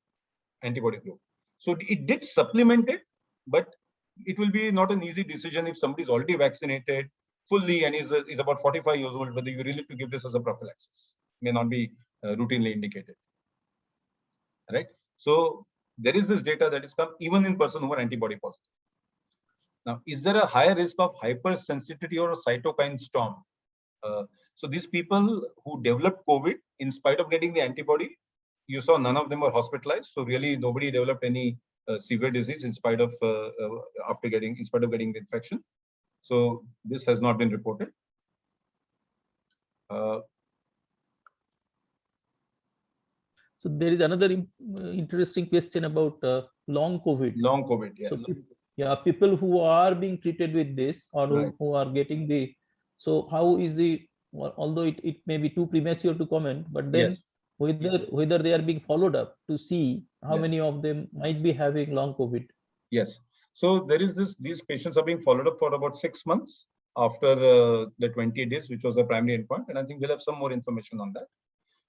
antibody group. So it did supplement it, but it will be not an easy decision if somebody is already vaccinated fully and is about 45 years old, whether you really have to give this as a prophylaxis. May not be routinely indicated. Right? So there is this data that is come even in person who are antibody positive. Now, is there a higher risk of hypersensitivity or a cytokine storm? So these people who developed COVID, in spite of getting the antibody, you saw none of them were hospitalized. So really, nobody developed any severe disease in spite of getting the infection. So this has not been reported. So there is another interesting question about long COVID. Long COVID, yeah. So yeah, people who are being treated with this or Right. who are getting the, so how is the, well, although it may be too premature to comment, but then Yes. whether they are being followed up to see how Yes. many of them might be having long COVID. Yes. So there is this, these patients are being followed up for about 6 months after the 20 days, which was the primary endpoint. And I think we'll have some more information on that.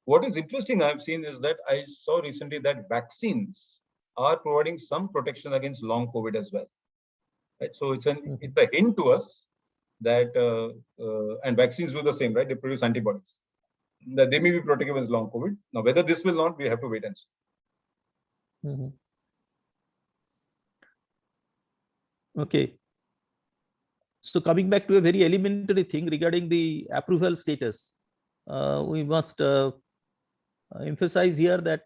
What is interesting I've seen is that I saw recently that vaccines are providing some protection against long COVID as well. Right? So it's a hint to us that, and vaccines do the same, right? They produce antibodies, that they may be protective against long COVID. Now, whether this will not, we have to wait and see. Okay. So coming back to a very elementary thing regarding the approval status, we must emphasize here that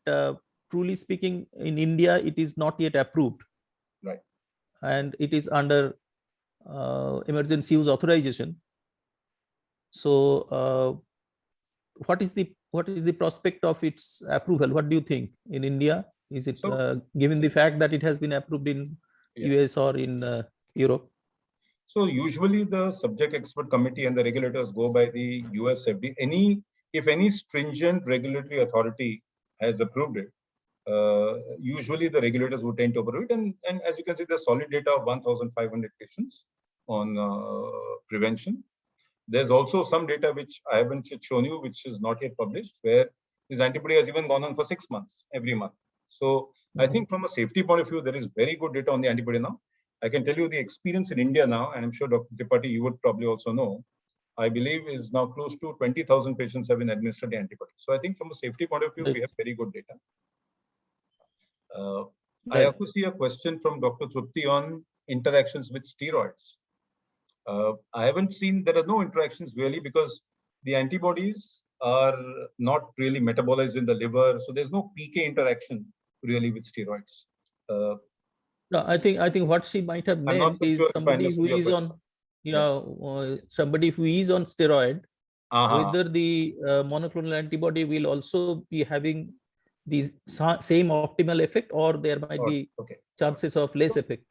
truly speaking, in India, it is not yet approved. Right. And it is under emergency use authorization. So what is the prospect of its approval? What do you think in India? Is it given the fact that it has been approved in US or in Europe? So usually the subject expert committee and the regulators go by the US FDA. If any stringent regulatory authority has approved it, usually the regulators would tend to approve it. And as you can see, there's solid data of 1,500 patients on prevention. There's also some data which I haven't shown you, which is not yet published, where this antibody has even gone on for 6 months, every month. So I think from a safety point of view, there is very good data on the antibody now. I can tell you the experience in India now, and I'm sure Dr. Tripathi, you would probably also know, I believe is now close to 20,000 patients have been administered the antibody. So I think from a safety point of view, we have very good data. I also see a question from Dr. Trupti on interactions with steroids. I haven't seen, there are no interactions really, because the antibodies are not really metabolized in the liver. So there's no PK interaction really with steroids. No, I think what she might have meant is somebody who is on, somebody who is on steroid, whether the monoclonal antibody will also be having the same optimal effect, or there might be chances of less effect.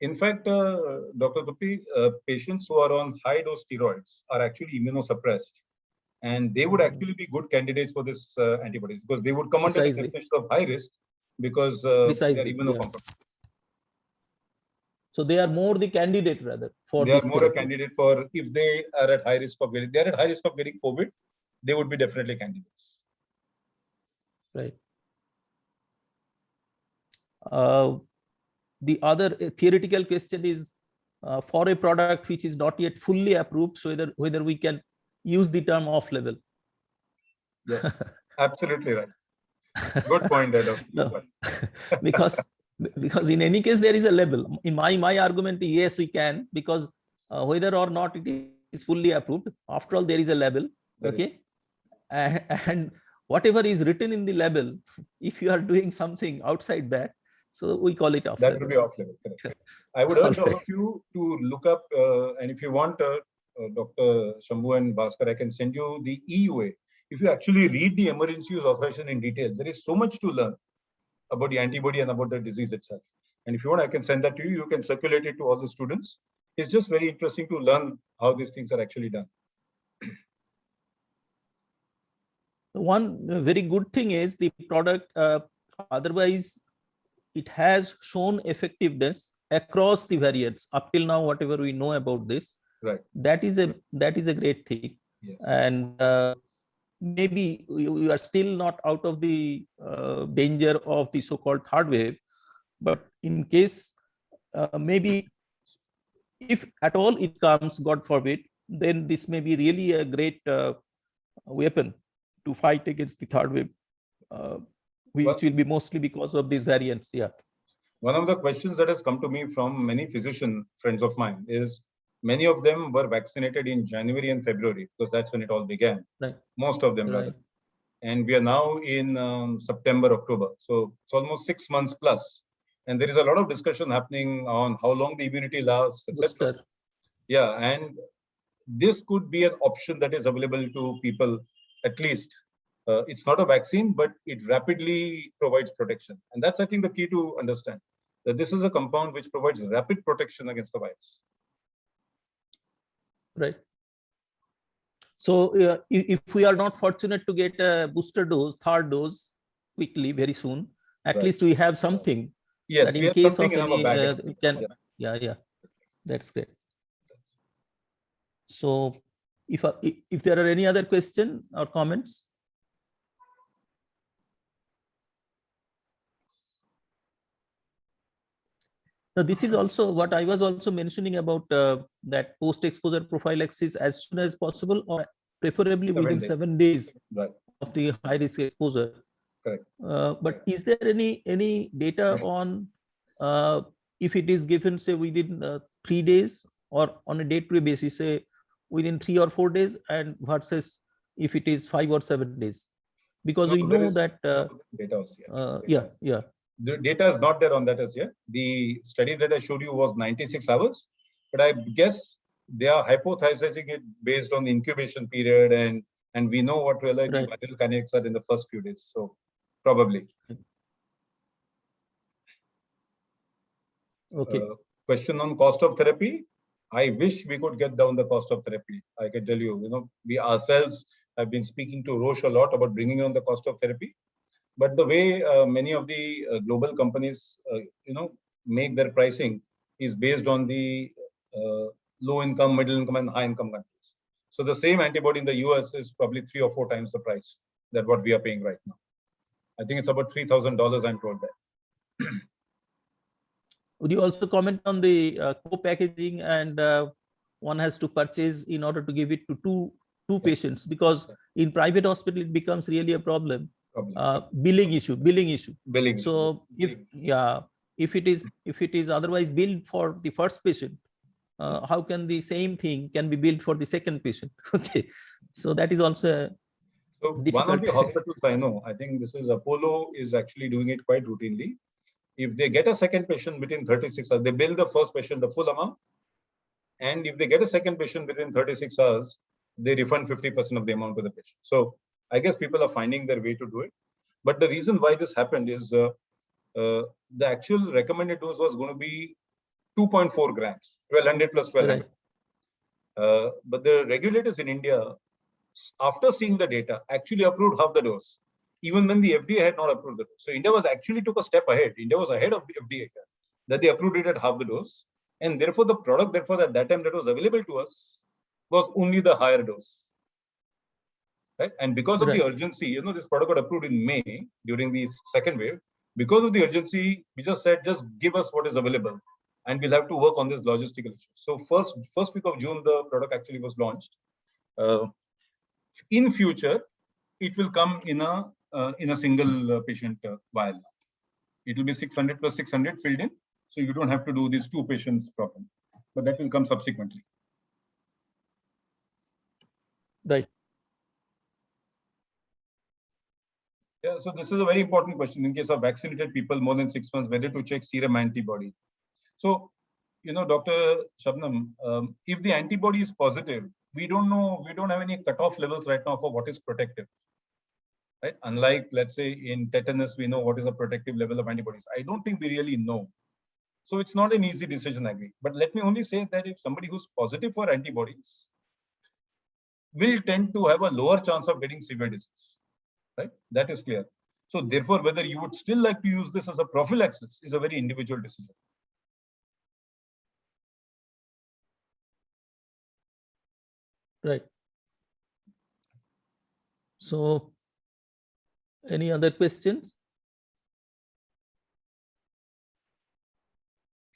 In fact, Dr. Trupti, patients who are on high dose steroids are actually immunosuppressed, and they would actually be good candidates for this antibodies, because they would come under the definition of high risk, because they are immunocompromised. So they are more the candidate rather for they this are more therapy. A candidate for, if they are at high risk of getting, they are at high risk of getting COVID, they would be definitely candidates. Right. The other theoretical question is for a product which is not yet fully approved, so whether we can use the term off label. Yes, absolutely right. Good point, Dr. No. because in any case there is a label. In my argument, yes, we can, because whether or not it is fully approved, after all there is a label. Okay, and whatever is written in the label, if you are doing something outside that, so we call it off that label. Will be off label. Correct. I would urge all of you to look up, and if you want, Dr. Shambhu and Bhaskar, I can send you the EUA. If you actually read the emergency use authorization in detail, there is so much to learn about the antibody and about the disease itself. And if you want, I can send that to you. You can circulate it to all the students. It's just very interesting to learn how these things are actually done. One very good thing is the product, otherwise it has shown effectiveness across the variants up till now, whatever we know about this. Right. That is a great thing. Yes. And maybe we are still not out of the danger of the so-called third wave, but in case maybe if at all it comes, God forbid, then this may be really a great weapon to fight against the third wave, which will be mostly because of these variants. Yeah. One of the questions that has come to me from many physician friends of mine is, many of them were vaccinated in January and February, because that's when it all began. Right. Most of them, rather. And we are now in September, October. So it's almost 6 months plus. And there is a lot of discussion happening on how long the immunity lasts, etc. Yeah, and this could be an option that is available to people, at least. It's not a vaccine, but it rapidly provides protection. And that's, I think, the key to understand. that this is a compound which provides rapid protection against the virus. Right. So if we are not fortunate to get a booster dose, third dose quickly, very soon, at Right. least we have something. Yes, that we in have case something of in our any, bag. we can, yeah, that's great. So if there are any other question or comments. Now, this is also what I was also mentioning about that post-exposure prophylaxis as soon as possible, or preferably within 7 days Right. of the high-risk exposure. Correct. But is there any data on if it is given, say, within 3 days or on a day-to-day basis, say within 3 or 4 days, and versus if it is 5 or 7 days? Because No, we there know is that data. yeah. The data is not there on that as yet. The study that I showed you was 96 hours, but I guess they are hypothesizing it based on the incubation period, and we know what really the viral kinetics are in the first few days. So probably. Okay. Question on cost of therapy. I wish we could get down the cost of therapy. I can tell you, we ourselves have been speaking to Roche a lot about bringing on the cost of therapy. But the way many of the global companies, make their pricing is based on the low income, middle income, and high income countries. So the same antibody in the US is probably 3 or 4 times the price that what we are paying right now. I think it's about $3,000. I'm told that. Would you also comment on the co-packaging, and one has to purchase in order to give it to two patients, because in private hospital it becomes really a problem. Billing issue. So if it is otherwise billed for the first patient, how can the same thing can be billed for the second patient? Okay, so that is also difficult. One of the hospitals I know, I think this is Apollo, is actually doing it quite routinely. If they get a second patient within 36 hours, they bill the first patient the full amount, and if they get a second patient within 36 hours, they refund 50% of the amount to the patient. So I guess people are finding their way to do it. But the reason why this happened is the actual recommended dose was going to be 2.4 grams, 1200 plus 1200. Right. But the regulators in India, after seeing the data, actually approved half the dose, even when the FDA had not approved the dose. So India was actually took a step ahead. India was ahead of the FDA, that they approved it at half the dose. And therefore, the product, at that time that was available to us was only the higher dose. Right? And because of the urgency, this product got approved in May during the second wave. Because of the urgency, we just said, just give us what is available, and we'll have to work on this logistical issue. So first week of June, the product actually was launched. In future, it will come in a single patient vial. It will be 600 plus 600 filled in, so you don't have to do these 2 patients problem. But that will come subsequently. Right. Yeah, so this is a very important question in case of vaccinated people more than 6 months, whether to check serum antibody. So, Dr. Shabnam, if the antibody is positive, we don't know, we don't have any cutoff levels right now for what is protective. Right? Unlike, let's say, in tetanus, we know what is a protective level of antibodies. I don't think we really know. So it's not an easy decision, I agree. But let me only say that if somebody who's positive for antibodies will tend to have a lower chance of getting severe disease. Right? That is clear. So therefore, whether you would still like to use this as a prophylaxis is a very individual decision. Right. So, any other questions?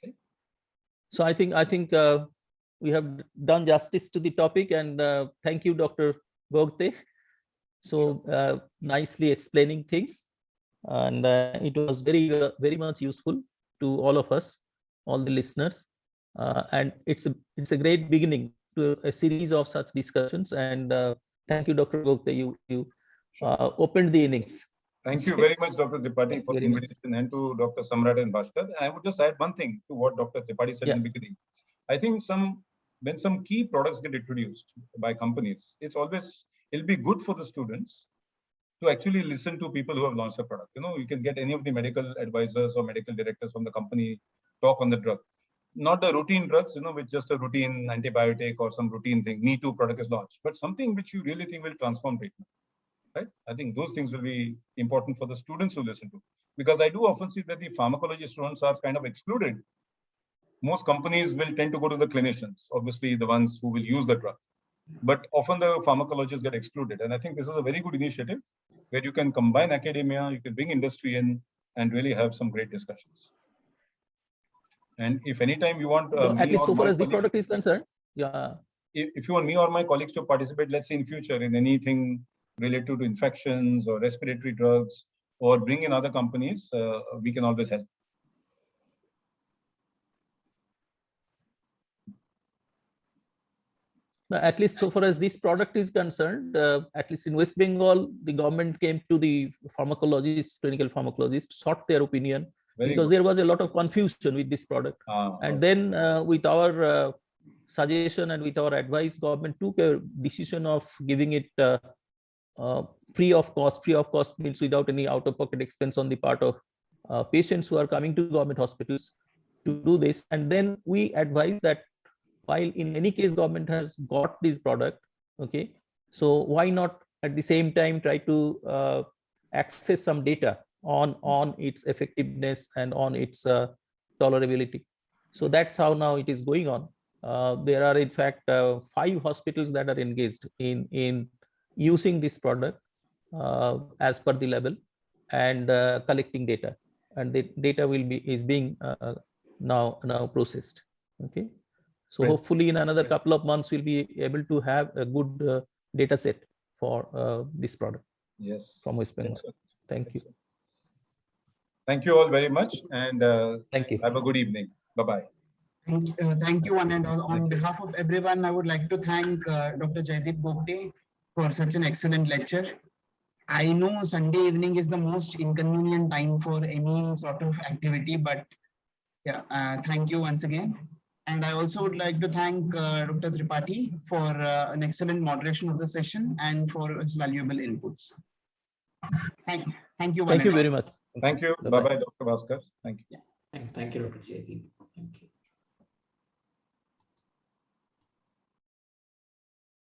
Okay. So I think we have done justice to the topic, and thank you, Dr. Bogte. So nicely explaining things, and it was very much useful to all of us, all the listeners, and it's a great beginning to a series of such discussions. And thank you, Dr. Bogte. You opened the innings. Thank you very much, Dr. Tripathi, for the invitation, and to Dr. Samrat and Bhaskar. I would just add one thing to what Dr. Tripathi said in the beginning. I think when some key products get introduced by companies, it'll be good for the students to actually listen to people who have launched a product. You can get any of the medical advisors or medical directors from the company talk on the drug. Not the routine drugs, with just a routine antibiotic or some routine thing. Me Too product is launched, but something which you really think will transform treatment. Right? I think those things will be important for the students who listen to, because I do often see that the pharmacology students are kind of excluded. Most companies will tend to go to the clinicians, obviously the ones who will use the drug, but often the pharmacologists get excluded. And I think this is a very good initiative where you can combine academia, you can bring industry in and really have some great discussions. And if anytime you want at least so far as this product is concerned, yeah. If you want me or my colleagues to participate, let's say in future in anything related to infections or respiratory drugs, or bring in other companies, we can always help. At least so far as this product is concerned, at least in West Bengal, the government came to the pharmacologists, clinical pharmacologists, sought their opinion, because there was a lot of confusion with this product. And then with our suggestion and with our advice, government took a decision of giving it free of cost. Free of cost means without any out-of-pocket expense on the part of patients who are coming to government hospitals to do this. And then we advise that while in any case government has got this product, okay, so why not at the same time try to access some data on its effectiveness and on its tolerability. So that's how now it is going on. There are in fact 5 hospitals that are engaged in using this product as per the level and collecting data, and the data is being now processed. Okay, so Right. hopefully in another couple of months we'll be able to have a good data set for this product. Yes. From West Bengal. Excellent. Thank you. Thank you all very much, and Thank you. have a good evening. Bye-bye. Thank you, one and all. On behalf of everyone, I would like to thank Dr. Jaideep Bogde for such an excellent lecture. I know Sunday evening is the most inconvenient time for any sort of activity, but yeah, thank you once again. And I also would like to thank Dr. Tripathi for an excellent moderation of the session and for its valuable inputs. Thank you. Thank you very much. Thank you. Bye-bye. Bye-bye, Dr. Bhaskar. Thank you. Thank you, Dr. Jaideep.